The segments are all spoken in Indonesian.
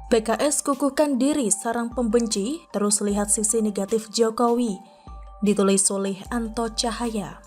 PKS kukuhkan diri sarang pembenci, terus lihat sisi negatif Jokowi. Ditulis oleh Anto Cahaya.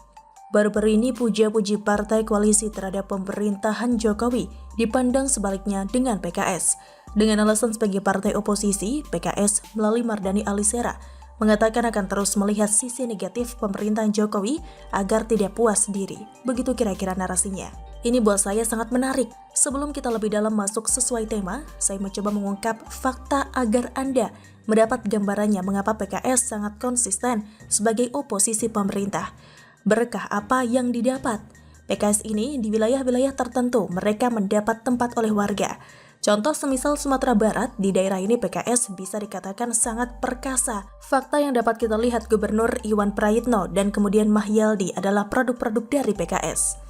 Baru-baru ini puja-puji partai koalisi terhadap pemerintahan Jokowi dipandang sebaliknya dengan PKS. Dengan alasan sebagai partai oposisi, PKS melalui Mardhani Alisera mengatakan akan terus melihat sisi negatif pemerintahan Jokowi agar tidak puas diri. Begitu kira-kira narasinya. Ini buat saya sangat menarik. Sebelum kita lebih dalam masuk sesuai tema, saya mencoba mengungkap fakta agar Anda mendapat gambarannya mengapa PKS sangat konsisten sebagai oposisi pemerintah. Berkah apa yang didapat? PKS ini di wilayah-wilayah tertentu mereka mendapat tempat oleh warga. Contoh semisal Sumatera Barat, di daerah ini PKS bisa dikatakan sangat perkasa. Fakta yang dapat kita lihat Gubernur Iwan Prayitno dan kemudian Mahyaldi adalah produk-produk dari PKS.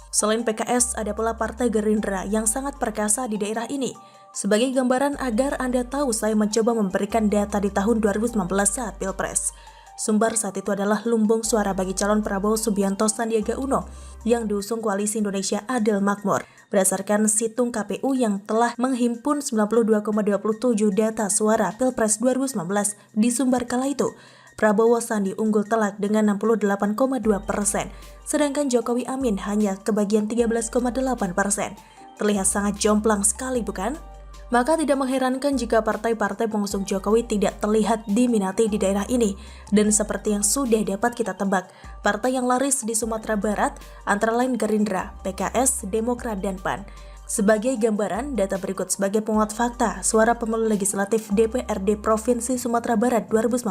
Selain PKS, ada pula Partai Gerindra yang sangat perkasa di daerah ini. Sebagai gambaran agar Anda tahu, saya mencoba memberikan data di tahun 2019 saat Pilpres. Sumber saat itu adalah lumbung suara bagi calon Prabowo Subianto Sandiaga Uno yang diusung Koalisi Indonesia Adil Makmur. Berdasarkan situng KPU yang telah menghimpun 92,27 data suara Pilpres 2019 di sumber kala itu, Prabowo Sandi unggul telak dengan 68,2%, sedangkan Jokowi Amin hanya kebagian 13,8%. Terlihat sangat jomplang sekali, bukan? Maka tidak mengherankan jika partai-partai pengusung Jokowi tidak terlihat diminati di daerah ini. Dan seperti yang sudah dapat kita tebak, partai yang laris di Sumatera Barat antara lain Gerindra, PKS, Demokrat, dan PAN. Sebagai gambaran, data berikut sebagai penguat fakta suara pemilu legislatif DPRD Provinsi Sumatera Barat 2019.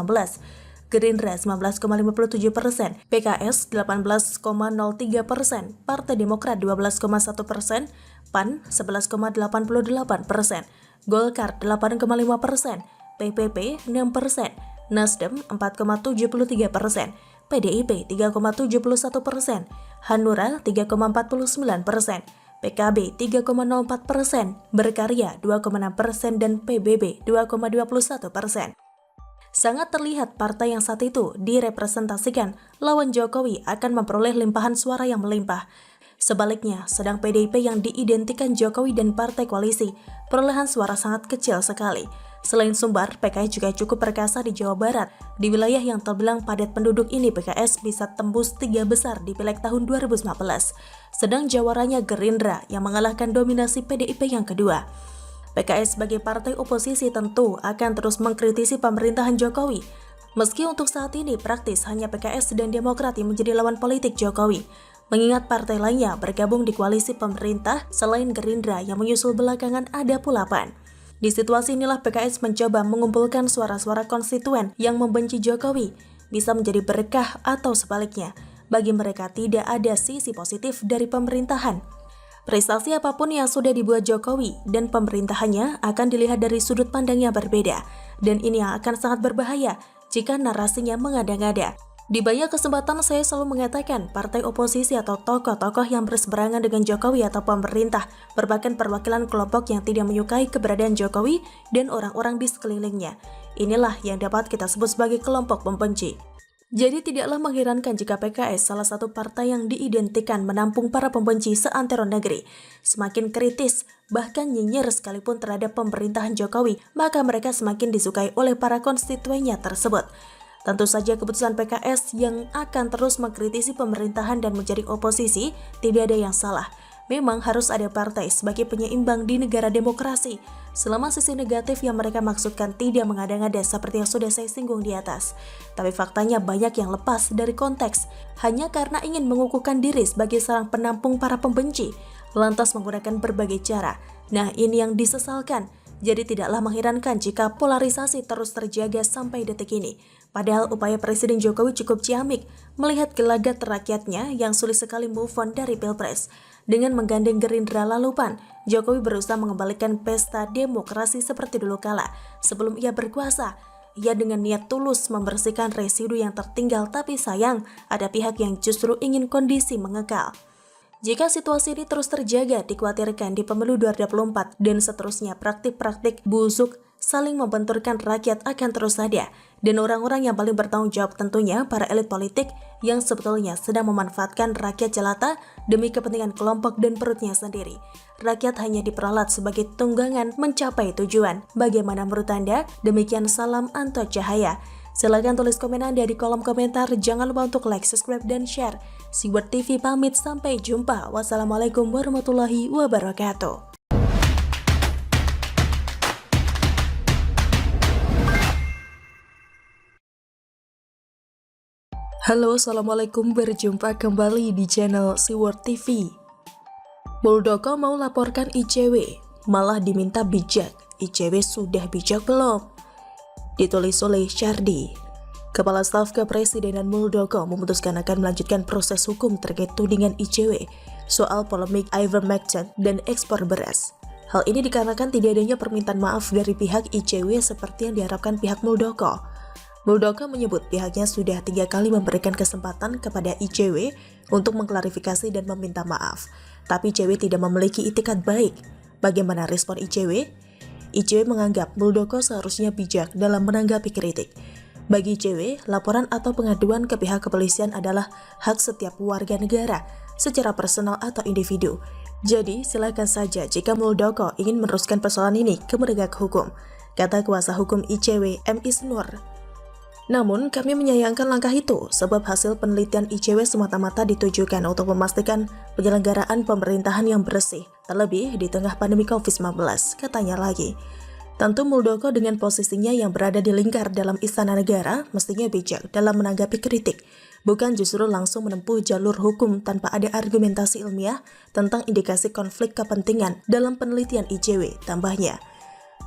Gerindra 19,57%, PKS 18,03%, Partai Demokrat 12,1%, PAN 11,88%, Golkar 8,5%, PPP 6%, Nasdem 4,73%, PDIP 3,71%, Hanura 3,49%, PKB 3,04%, Berkarya 2,6% dan PBB 2,21%. Sangat terlihat partai yang saat itu direpresentasikan lawan Jokowi akan memperoleh limpahan suara yang melimpah. Sebaliknya, sedang PDIP yang diidentikan Jokowi dan partai koalisi, perolehan suara sangat kecil sekali. Selain Sumbar, PKS juga cukup perkasa di Jawa Barat. Di wilayah yang terbilang padat penduduk ini, PKS bisa tembus 3 besar di Pileg tahun 2019. Sedang jawarannya Gerindra yang mengalahkan dominasi PDIP yang kedua. PKS sebagai partai oposisi tentu akan terus mengkritisi pemerintahan Jokowi. Meski untuk saat ini praktis hanya PKS dan Demokrat yang menjadi lawan politik Jokowi. Mengingat partai lainnya bergabung di koalisi pemerintah selain Gerindra yang menyusul belakangan ada pula PAN. Di situasi inilah PKS mencoba mengumpulkan suara-suara konstituen yang membenci Jokowi. Bisa menjadi berkah atau sebaliknya. Bagi mereka tidak ada sisi positif dari pemerintahan. Prestasi apapun yang sudah dibuat Jokowi dan pemerintahannya akan dilihat dari sudut pandang yang berbeda, dan ini yang akan sangat berbahaya jika narasinya mengada-ngada. Di banyak kesempatan saya selalu mengatakan partai oposisi atau tokoh-tokoh yang berseberangan dengan Jokowi atau pemerintah merupakan perwakilan kelompok yang tidak menyukai keberadaan Jokowi dan orang-orang di sekelilingnya. Inilah yang dapat kita sebut sebagai kelompok pembenci. Jadi tidaklah mengherankan jika PKS, salah satu partai yang diidentikan menampung para pembenci seantero negeri, semakin kritis, bahkan nyinyir sekalipun terhadap pemerintahan Jokowi, maka mereka semakin disukai oleh para konstituennya tersebut. Tentu saja keputusan PKS yang akan terus mengkritisi pemerintahan dan menjadi oposisi tidak ada yang salah. Memang harus ada partai sebagai penyeimbang di negara demokrasi, selama sisi negatif yang mereka maksudkan tidak mengada-ngada seperti yang sudah saya singgung di atas. Tapi faktanya banyak yang lepas dari konteks, hanya karena ingin mengukuhkan diri sebagai seorang penampung para pembenci, lantas menggunakan berbagai cara. Nah, ini yang disesalkan. Jadi tidaklah mengherankan jika polarisasi terus terjaga sampai detik ini. Padahal upaya Presiden Jokowi cukup ciamik melihat gelagat rakyatnya yang sulit sekali move on dari Pilpres. Dengan menggandeng Gerindra lalu PAN, Jokowi berusaha mengembalikan pesta demokrasi seperti dulu kala. Sebelum ia berkuasa, ia dengan niat tulus membersihkan residu yang tertinggal, tapi sayang ada pihak yang justru ingin kondisi mengekal. Jika situasi ini terus terjaga, dikhawatirkan di pemilu 2024 dan seterusnya praktik-praktik busuk saling membenturkan rakyat akan terus ada, dan orang-orang yang paling bertanggung jawab tentunya para elit politik yang sebetulnya sedang memanfaatkan rakyat jelata demi kepentingan kelompok dan perutnya sendiri. Rakyat hanya diperalat sebagai tunggangan mencapai tujuan. Bagaimana menurut Anda? Demikian salam Anto Cahaya. Silahkan tulis komen Anda di kolom komentar. Jangan lupa untuk like, subscribe, dan share. Siward TV pamit, sampai jumpa. Wassalamualaikum warahmatullahi wabarakatuh. Halo, assalamualaikum, berjumpa kembali di channel Siward TV. Muldoko mau laporkan ICW, malah diminta bijak. ICW sudah bijak belum? Ditulis oleh Syardi. Kepala Staf Kepresidenan Muldoko memutuskan akan melanjutkan proses hukum terkait tudingan ICW soal polemik ivermectin dan ekspor beras. Hal ini dikarenakan tidak adanya permintaan maaf dari pihak ICW seperti yang diharapkan pihak Muldoko. Muldoko menyebut pihaknya sudah 3 kali memberikan kesempatan kepada ICW untuk mengklarifikasi dan meminta maaf, tapi ICW tidak memiliki itikat baik. Bagaimana respon ICW? ICW menganggap Muldoko seharusnya bijak dalam menanggapi kritik. Bagi ICW, laporan atau pengaduan ke pihak kepolisian adalah hak setiap warga negara, secara personal atau individu. Jadi, silakan saja jika Muldoko ingin meneruskan persoalan ini ke penegak hukum, kata kuasa hukum ICW M. Isnur. Namun, kami menyayangkan langkah itu sebab hasil penelitian ICW semata-mata ditujukan untuk memastikan penyelenggaraan pemerintahan yang bersih, terlebih di tengah pandemi COVID-19, katanya lagi. Tentu Muldoko dengan posisinya yang berada di lingkar dalam istana negara mestinya bijak dalam menanggapi kritik, bukan justru langsung menempuh jalur hukum tanpa ada argumentasi ilmiah tentang indikasi konflik kepentingan dalam penelitian ICW, tambahnya.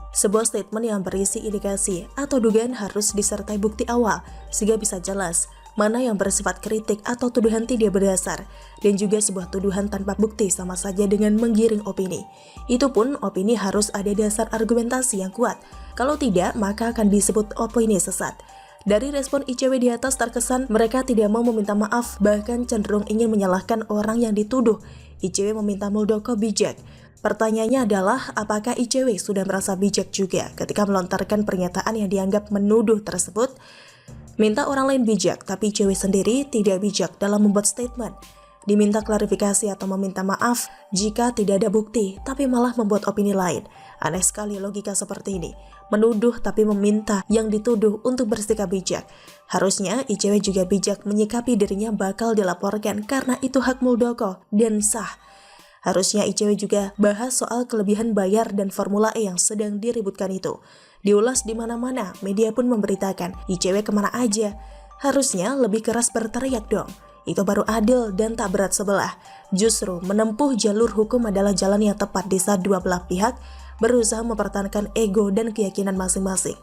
Sebuah statement yang berisi indikasi atau dugaan harus disertai bukti awal sehingga bisa jelas mana yang bersifat kritik atau tuduhan tidak berdasar, dan juga sebuah tuduhan tanpa bukti sama saja dengan menggiring opini. Itu pun opini harus ada dasar argumentasi yang kuat. Kalau tidak, maka akan disebut opini sesat. Dari respon ICW di atas terkesan mereka tidak mau meminta maaf, bahkan cenderung ingin menyalahkan orang yang dituduh. ICW meminta Muldoko bijak. Pertanyaannya adalah, apakah ICW sudah merasa bijak juga ketika melontarkan pernyataan yang dianggap menuduh tersebut? Minta orang lain bijak, tapi ICW sendiri tidak bijak dalam membuat statement. Diminta klarifikasi atau meminta maaf jika tidak ada bukti, tapi malah membuat opini lain. Aneh sekali logika seperti ini. Menuduh tapi meminta yang dituduh untuk bersikap bijak. Harusnya ICW juga bijak menyikapi dirinya bakal dilaporkan karena itu hak Muldoko dan sah. Harusnya ICW juga bahas soal kelebihan bayar dan Formula E yang sedang diributkan itu. Diulas di mana-mana, media pun memberitakan ICW kemana aja. Harusnya lebih keras berteriak dong. Itu baru adil dan tak berat sebelah. Justru menempuh jalur hukum adalah jalan yang tepat di saat dua belah pihak berusaha mempertahankan ego dan keyakinan masing-masing.